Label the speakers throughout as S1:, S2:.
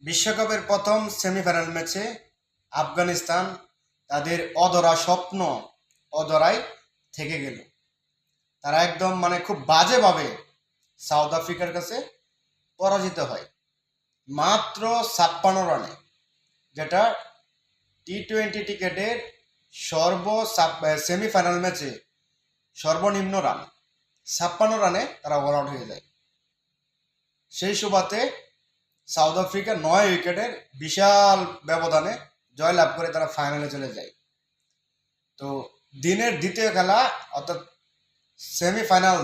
S1: বিশ্বকাপের প্রথম সেমিফাইনাল ম্যাচে আফগানিস্তান তাদের অধরা স্বপ্ন অধরায় থেকে গেল। তারা একদম খুব বাজেভাবে সাউথ আফ্রিকার কাছে পরাজিত হয় মাত্র 56 রানে, যেটা টি-20 ক্রিকেটের সেমিফাইনাল ম্যাচে সর্বনিম্ন রান। 56 রানে তারা অল আউট হয়ে যায়। সেই সুবাদে সাউথ আফ্রিকা 9 উইকেটের বিশাল ব্যবধানে জয়লাভ করে তারা ফাইনালে চলে যায়। তো দিনের দ্বিতীয় খেলা অর্থাৎ সেমিফাইনাল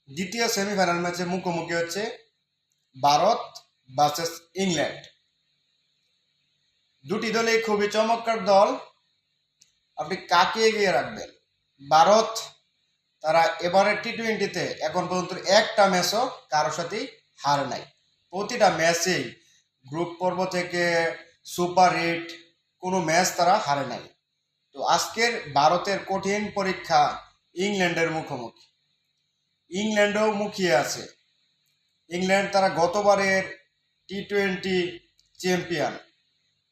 S1: দ্বিতীয় সেমিফাইনাল ম্যাচে মুখোমুখি হচ্ছে ভারত ভার্সেস ইংল্যান্ড। দুটি দলই খুবই চমৎকার দল। আপনি কাকে এগিয়ে রাখবেন? ভারত তারা এবারে টি-20তে এখন পর্যন্ত একটা ম্যাচও কারোর সাথেই হারে নাই। প্রতিটা ম্যাচেই গ্রুপ পর্ব থেকে সুপার 8 কোনো ম্যাচ তারা হারে নাই। তো আজকের ভারতের কঠিন পরীক্ষা ইংল্যান্ডের মুখোমুখি। ইংল্যান্ডও মুখিয়ে আছে। ইংল্যান্ড তারা গতবারের টি-20 চ্যাম্পিয়ন।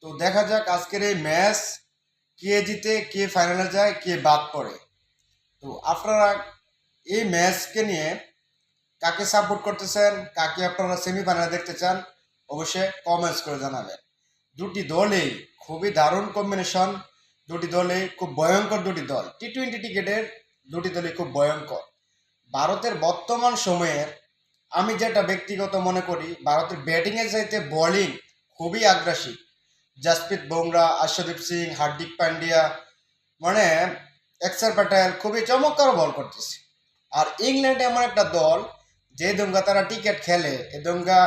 S1: তো দেখা যাক আজকের এই ম্যাচ কে জিতে, কে ফাইনালে যায়, কে বাদ পড়ে। তো আপনারা এই ম্যাচকে নিয়ে কাকে সাপোর্ট করতেছেন, কাকে আপনারা সেমিফাইনালে দেখতে চান, অবশ্যই কমেন্টস করে জানাবেন। দুটি দলেই খুবই দারুণ কম্বিনেশন, দুটি দলেই খুব ভয়ঙ্কর দুটি দল। টি-20 ক্রিকেটের দুটি দলই খুব ভয়ঙ্কর। ভারতের বর্তমান সময়ের আমি যেটা ব্যক্তিগত মনে করি, ভারতের ব্যাটিংয়ের চাইতে বোলিং খুবই আগ্রাসী। জাসপ্রীত বুমরা, আর্শদীপ সিং, হার্দিক পান্ডিয়া, অক্ষর প্যাটেল খুবই চমৎকার বল করতেছে। আর ইংল্যান্ড এমন একটা দল যে দঙ্গা তারা টিকেট খেলে, এ দঙ্গা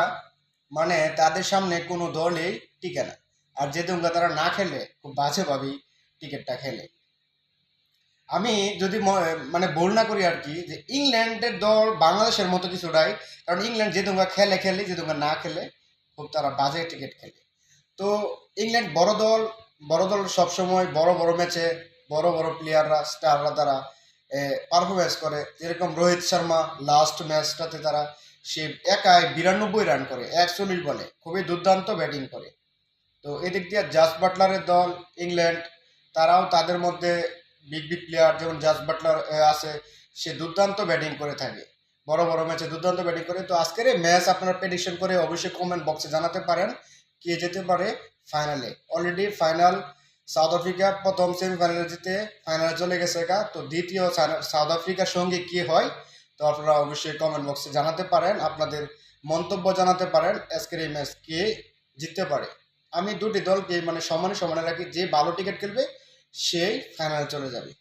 S1: তাদের সামনে কোনো দলই টিকে না। আর যে দঙ্গা তারা না খেলে খুব বাজেভাবেই টিকেটটা খেলে। আমি যদি ভুল না করি আর কি, যে ইংল্যান্ডের দল বাংলাদেশের মতো কিছুটাই, কারণ ইংল্যান্ড যে দঙ্গা খেলে, যে দঙ্গা না খেলে খুব তারা বাজে টিকেট খেলে। তো ইংল্যান্ড বড় দল সবসময় বড় ম্যাচে বড় প্লেয়াররা, স্টাররা তারা পারফরমেন্স করে। যেরকম রোহিত শর্মা লাস্ট ম্যাচটাতে সে একাই 92 রান করে 41 বলে, খুবই দুর্দান্ত ব্যাটিং করে। তো এদিক দিয়ে জাস বাটলারের দল ইংল্যান্ড, তারাও তাদের মধ্যে বিগ প্লেয়ার যেমন জাস বাটলার আছে, সে দুর্দান্ত ব্যাটিং করে থাকে, বড় ম্যাচে দুর্দান্ত ব্যাটিং করে। তো আজকের এই ম্যাচ আপনারা প্রেডিকশন করে অবশ্যই কমেন্ট বক্সে জানাতে পারেন কে যেতে পারে ফাইনালে। অলরেডি ফাইনাল সাউথ আফ্রিকা প্রথম সেমিফাইনালে জিতে ফাইনালে চলে গেছে। তো দ্বিতীয় সাউথ আফ্রিকার সঙ্গে কি হয়, তো আপনারা অবশ্যই কমেন্ট বক্সে জানাতে পারেন, আপনাদের মন্তব্য জানাতে পারেন আজকের এই ম্যাচ কে জিততে পারে। আমি দুটি দলকে সমানে রাখি, যে ভালো টিকিট খেলবে সেই ফাইনালে চলে যাবে।